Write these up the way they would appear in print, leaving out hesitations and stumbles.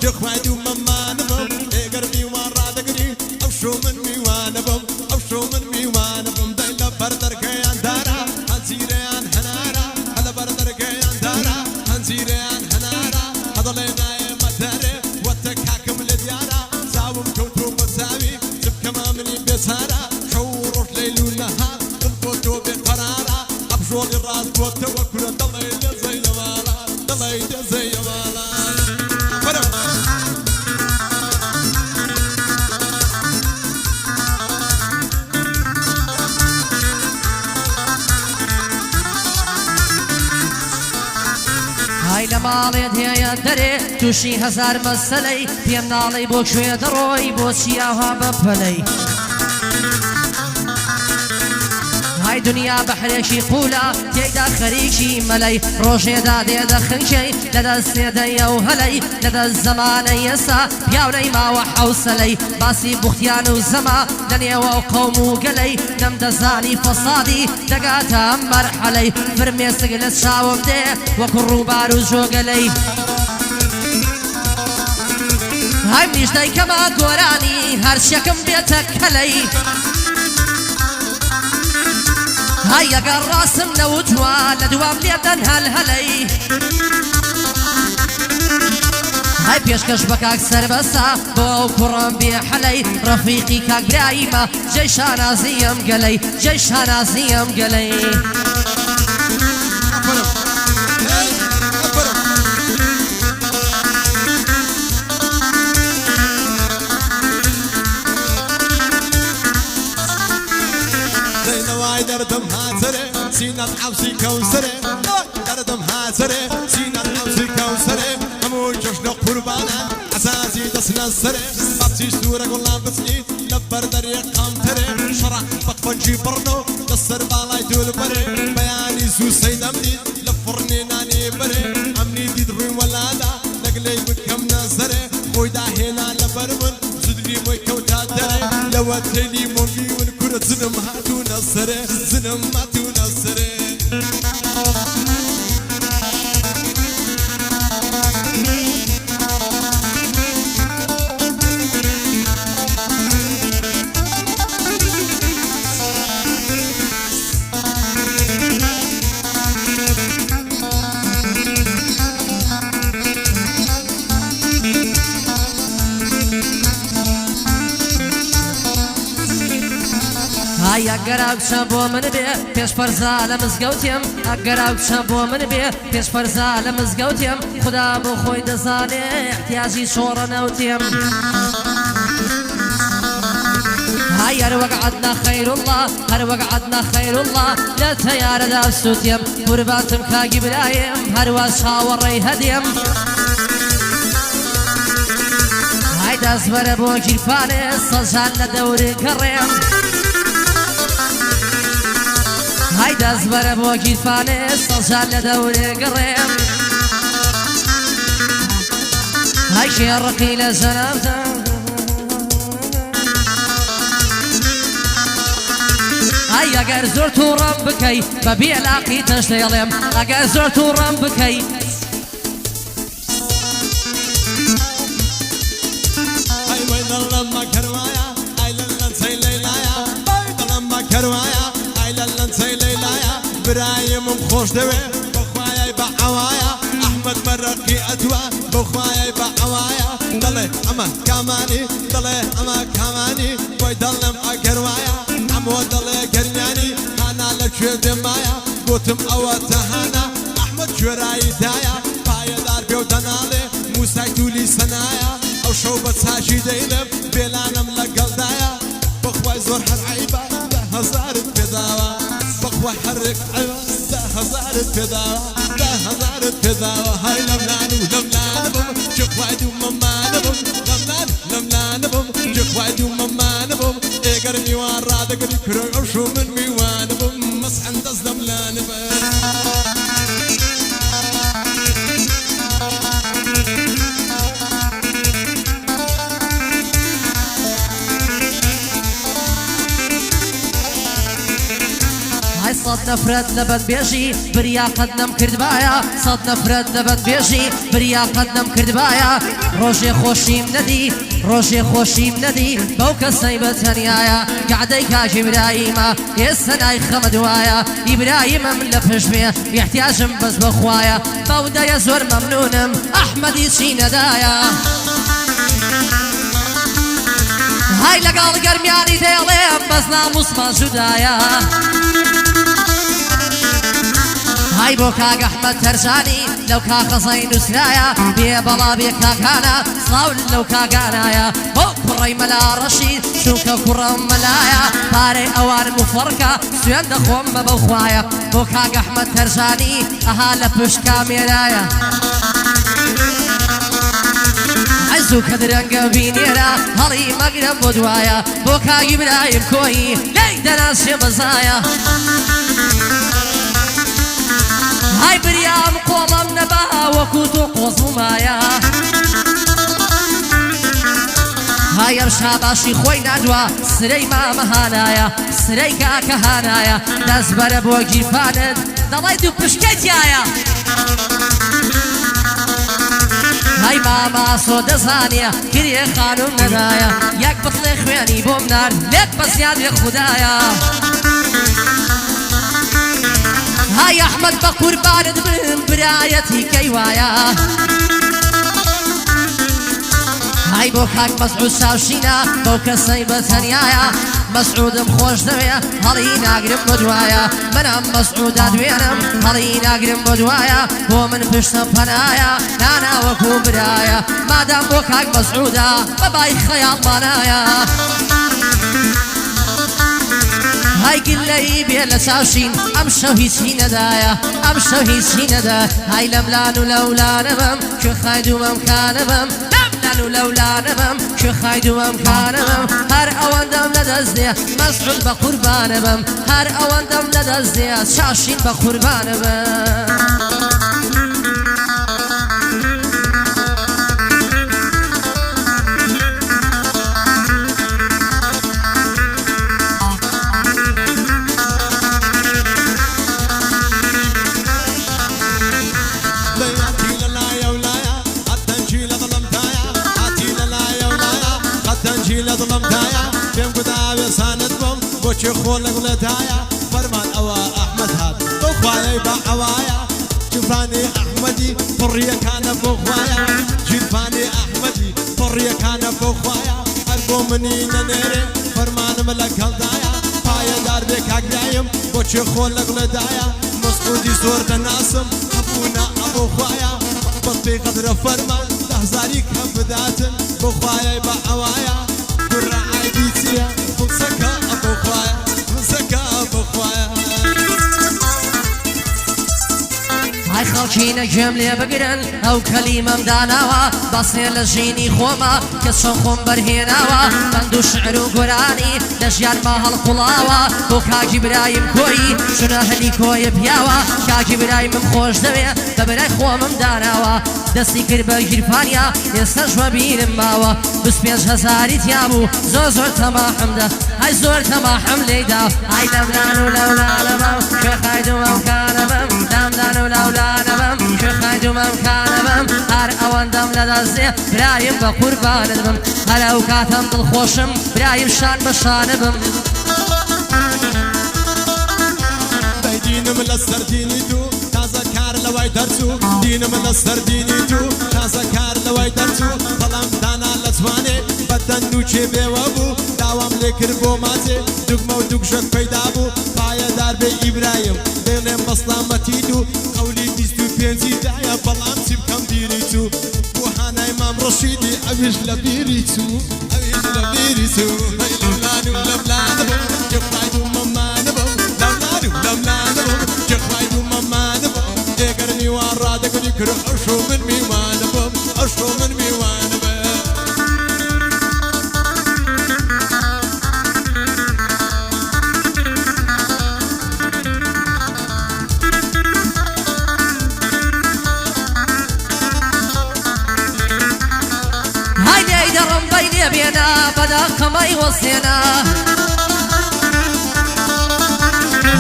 جخوادي وممان بم اگر میوان را دگری او شو من میوان بم او شو من میوان بم دل بردر کیان دارا هنزیران هنارا هلا بردر کیان دارا هنزیران هنارا هذا لنا مداره وتك حاكم لديارا ساوم كوتو مساوي سب كما مني بسارا شورش ليل ونهار الفوتو بقرارا ابشوق الراس والتوكل ضل زي مالا ضل زي مالا هاي لماڵێت هەیە دەرێ تووشی هەزار مەسەلەی پێم ناڵێ بۆ کوێ دەڕۆی بۆ چیاها بەپەلەی هاي دنیا بەحرێکی قوولە تێیدا خەریکی مەلەی ڕۆژێدا دێدە خنکەی لەدەستێدەیە و هەلەی لەدەست زەمانەی ئێستا پیاونەی ماوە حەوسەلەی باسی بوختیان و زەما لەنێوە و قەوم و گەلەی نەمدەزانی فەسادی دەگاتە ئەم مەرحەلەی فرمێسک لە چاوم دێ وەکو ڕووبار و جۆگەلەی هاي نیژدەی کەما گۆرانی هەرچیەکەم بێتە کەلەی هاي اگر راسم نوجوا لدوام ليدن هالهلي هاي بيشكش بكاك سربسا بو كرم بحلي رفيقي كاك برايما جيشانا زيم قلي جيشانا زيم قلي دردم هاتره سينات حوسي كوسره دردم هاتره سينات حوسي كوسره همو جشن قربانا عزازي دسنا سره بابتي سورة قلنا بسني لبر دري قامتره شرع بطفنجي برنو دسر بالاي دول بري بياني سو سيدمني لفرني ناني بري عمني ديد روي ولادا نقلي بكم نازره خويدا هنا لبرمن صدري موي كوتا دري لو تلي مومي ونكرة زنم هاتو نصره زنم هاتو نصره هاي اقرب شابو من بي پیش فرزا لمزگوتیم اقرب شابو من بي پیش فرزا لمزگوتیم خدا بو خوی دزانه احتیاجی شور نوتیم هاي هر وقعدنا خير الله هر وقعدنا خير الله لا تيار دافسوتیم قرباتم كاقي برايم هر واشاوري هديم هاي دازبر بو كيرفاني صجان لدوري كريم هاي دازبر بو كيرفاني صجان لدوري كريم هاي شيرقي لزنابته هاي اگر زرت و رم بکی ببی علاقی تشلیلیم اگر زرت و رم بکی هاي وين لما كروايا هاي للن سي ليلايا وين لما كروايا هاي للن سي ليلايا برايم مخوش دوي بخوايا بعوايا احمد مرقي ادوى بخوايا بعوايا ضلي اما كماني ضلي اما كماني وين لما كروايا عمو ضلي كرناني انا لك شو دمايا قوتم اوتهانا احمد شراي دايا بايا دار بيوتنالي موسى تولي سنايا او شوبة ساشي ديلم بيلانم لقلدايا بخواي زور حرعيبا ده هزارت بداوا بخواي حرك عيبا ده هزارت بداوا ده هزارت بداوا هاي لملان ولملان بم جخواي وممان بم لملان لملان بم جخواي وممان بم ايقر ميوان رادق الكرو او شو من ميوان بم مسحن دز لملان بم نفرت لبن بيجي بريا قدم كردبايا صد نفرت لبن بيجي بريا قدم كردبايا روجي خوشيم ندي روجي خوشيم ندي بوك سيبة تنيايا قعدي كاج إبراهيم يسناي خمدوايا إبراهيم من لفشبه يحتاجم بس بخوايا بودا يزور ممنونم أحمدي شين دايا هاي لقال قرمياني ديليم بس ناموس ما جدايا هاي بو كاك احمد ترجاني لو كاك خصين وسرايا بيه بلا بيه كاكانا صلاو لو كاكانايا بو كري ملا رشيد شوكا كرم ملايا باري اوان مفركة سوين دخوم ببوخوايا بو كاك احمد ترجاني اهالا بش كاميرايا عزو كدرنگ بينيرا هلي مقرب بدوايا بو كاك ابراهيم كوي ليد ناس بزايا هاي بريام قوضم نباها وكوتو قوص مايا هاي ارشا باشي خوي نادوا سري ما مهانايا سري كاكا هانايا ناس برب وجي فاند دلاي دو بشكتيايا هاي ماما صود زانيا كريه خانم ندايا ياك بطل خواني بومنار ليك بس ياد خدايا هاي احمد بقربان من برايتي كيوايا هاي بوكاك مسعود ساوشينا بوكا سيبة ثانيايا مسعود مخوش دويا هلي ناقرم بدوايا منام مسعود ادوينم هلي ناقرم بدوايا هو من فشت فنايا نانا وكو برايا مادام بوكاك مسعودا بباي خيال منايا هاي قلي بيلا ساشين امشو هيسي ندايا امشو هيسي ندايا هاي لملانو لولا نبم شو خايدو ممكان بم لملانو لولا نبم شو خايدو ممكان بم هر اوان دم ندزديا مسعود بقربان بم هر اوان دم ندزديا شاشين بقربان بم بوشي خولك ولدايا فرمان أوا أحمد هاد بخوايا بعوايا جفاني أحمدي طرية كان بخوايا جفاني أحمدي طرية كان بخوايا أرجو مني ننيري فرمان ملك هالدايا فايا دار بك عقدايم بوشي خولك ولدايا مسعودي صور تناسم أبونا أبو خوايا بطي قدر فرمان لحظاري كم بداتن بخوايا بعوايا برا عيديتيا بمسكا أبو خوايا بمسكا أبو خوايا هاي خالشينا جملة بقرن او كلمة مداناوا بصير لجيني خوما كسو خوم برهيناوا بندو شعر وقراني لجيان ما هالقلاوا بو كاج إبراهيم كوي شنو هلي كوي بياوا كاج إبراهيم مخوش دوية ببراي خوم مداناوا دستي كربا جرفانيا يستجوى بين ماوا بس بيج هزاري تيابو زور زور تما حمده هاي زور تما حملي داو هاي لملانو لولا لبو شخايدو ممكان بم لملانو لولا نبم شخايدو ممكان بم هر اوان دم لدزي برايم بقربان بم هر اوكاتم دل خوشم برايم شان بشان بم دينم لسر ديني تو تازه کار لوای درسو دینم لسر دینی تو تازه کار لوای درسو بلام دانا لسوانه بدن نوچه بیوابو داوام لکر بو مازه دگمو دگشک پیدا بو پایه دار به ابراهیم دلم مسلامتی تو قولی بیستو پنجی دایا بلام سیم کم دیری تو بو هانا امام رشیدی اویش لبیری تو اویش لبیری تو لولانو لبلانو جفایدو ممانو لولانو لبلانو جفایدو ممانو دگرنی وارا دگری کرو اشو من میوانو اشو من میوانو بينا بدا كما يوصينا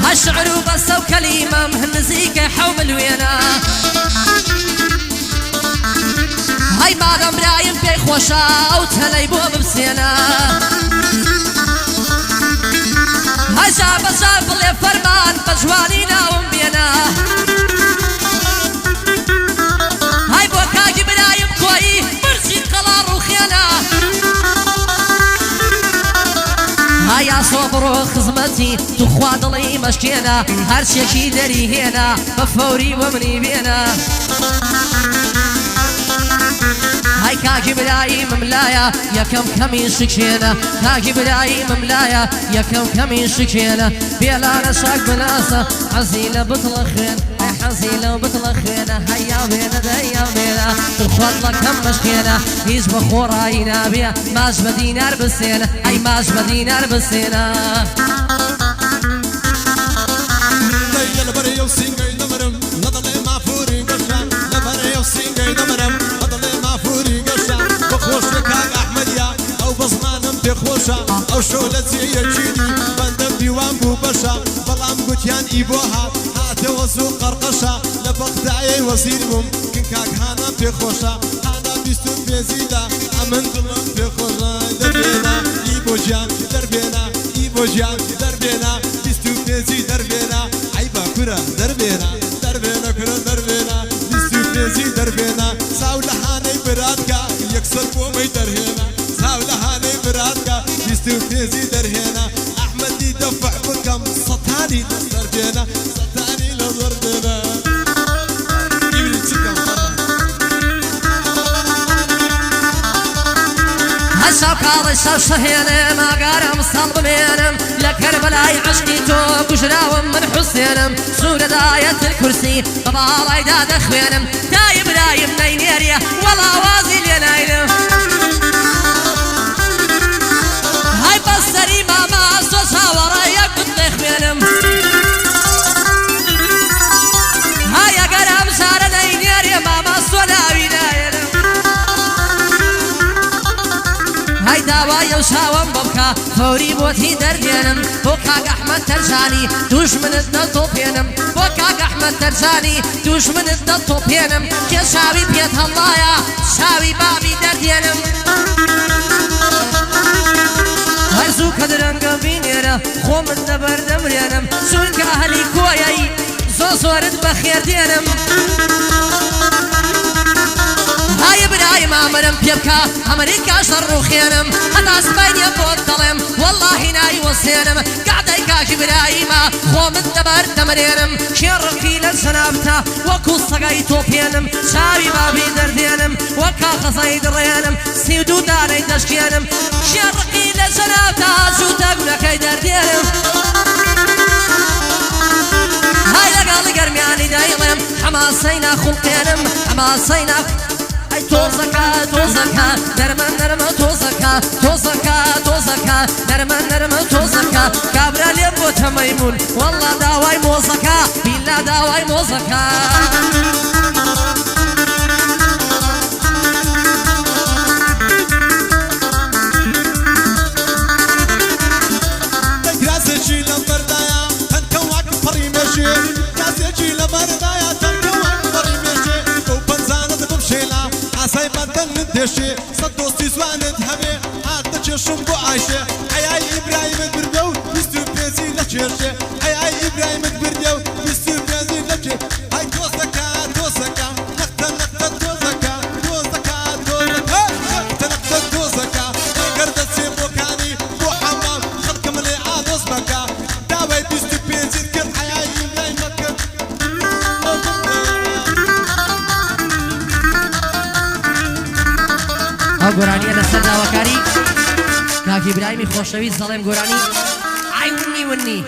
هالشعر وبس وكلمة مهنزيك حوم الوينا هاي مادام برايم بي خوشا او تهلي بو ببسينا هاي شاب اللي فرمان بجوانينا ومبينا هاي بوكاكي برايم كوي مرسي قلار وخينا هاي صبر وخزمتي تخواد لي مشكينا هرشيكي دري هنا بفوري ومني بينا هاي كاكي بلاي مملايا يا كم كمين شكينا كاكي بلاي مملايا يا كم كمين شكينا بيلا نشاك بلاسة حزيلة بطلخين حزيلة وبطلخين هيا بينا ديا بينا تخوض لك كم مشكينا هيج بخوراينا بيا ماش بدينار بسينا هاي ماش بدينار بسينا ليل بري وسينجي دمرم نضل معفوري قشا لبري وسينجي دمرم خوشك احمد يا او بزمانم بخوشا او شولتي يجيني بندم ديوان بو بشا بلام قوتيان ايبوها هات وزو قرقشا لبقدعي وزيرمم كنكاك هانا بخوشا هانا بيستون بيزيدا امن دلم بخوشا دربينا ايبو جان دربينا ايبو جان دربينا بيستون بيزي دربينا عيبا كرا دربينا دربينا كرا دربينا بيستون بيزي دربينا ساولا هاني برادكا يكسر بومي درهنا ساولا هاني برادكا بيستو بيزي درهنا احمد يدفع بكم سطاني نصر بينا سطاني نصر بينا يبني تسكم هالشوك هذا الشوك شهينا ما قارم صلب مينم لكربلاي عشقي توك وشراوم من حسينم سورة آية الكرسي طبعا داد اخوينم تايب رايم نينيريا والله وازي ليناينم هاي بصري ماما صوصها ورايا كنت اخوينم هاي قرام سارة نينيريا ماما صولاوي ناينم هاي داوايا وشاوم ببكا فوري بوتي دردينم بوكاك احمد ترجاني دوش من الدلتو بينم بوكاك احمد ترجاني دوش من الدلتو بينم كي شاوي بيت هلايا شاوي بابي دردينم هاي زو كدرنگا بينيرا خو من دبر دمرينم سونك اهلي كوياي زو صورت بخير دينم هاي برايم عمرم بيبكا امريكا شر وخينم انا اسبانيا بوطلم والله ناي وسينم قاعدة كاكي برايما خو من دبر دمرينم شرقي للسنابتا وكو صقاي توبينم شاوي بابي دردينم وكا خصاي درينم سيودو داري دشكينم شرقي للسنابتا شو تقول كاي دردينم هاي لقال قرمياني دايلم حماسينا خلقينم حماسينا توزكا توزكا نرمن نرمن توزكا توزكا توزكا نرمن نرمن توزكا كابرا ليبو تميمون والله داواي موزكا بالله داواي موزكا كراسي لبردايا تنكواك فريمشي كراسي لبردايا تنكواك فريمشي وبنزانة بمشيلا عساي بدن ندشي صدوستي سوانت هبي عاد تششم بو عايشة اي ابراهيم بردو بيستو بيزي لتشيرشي اي ابراهيم بردو بيستو بيزي لتشيرشي هاي توزكا توزكا نقطة نقطة توزكا توزكا توزكا نقطة نقطة توزكا قردت سيبو كاني بو حمام خلقم لي عادوز بكا داوي بيستو بيزي كر اي ابراهيم مكر گۆرانی لەسەر داواکاری کاکی برایمی خۆشەویست دەڵێم گۆرانی ئای ونی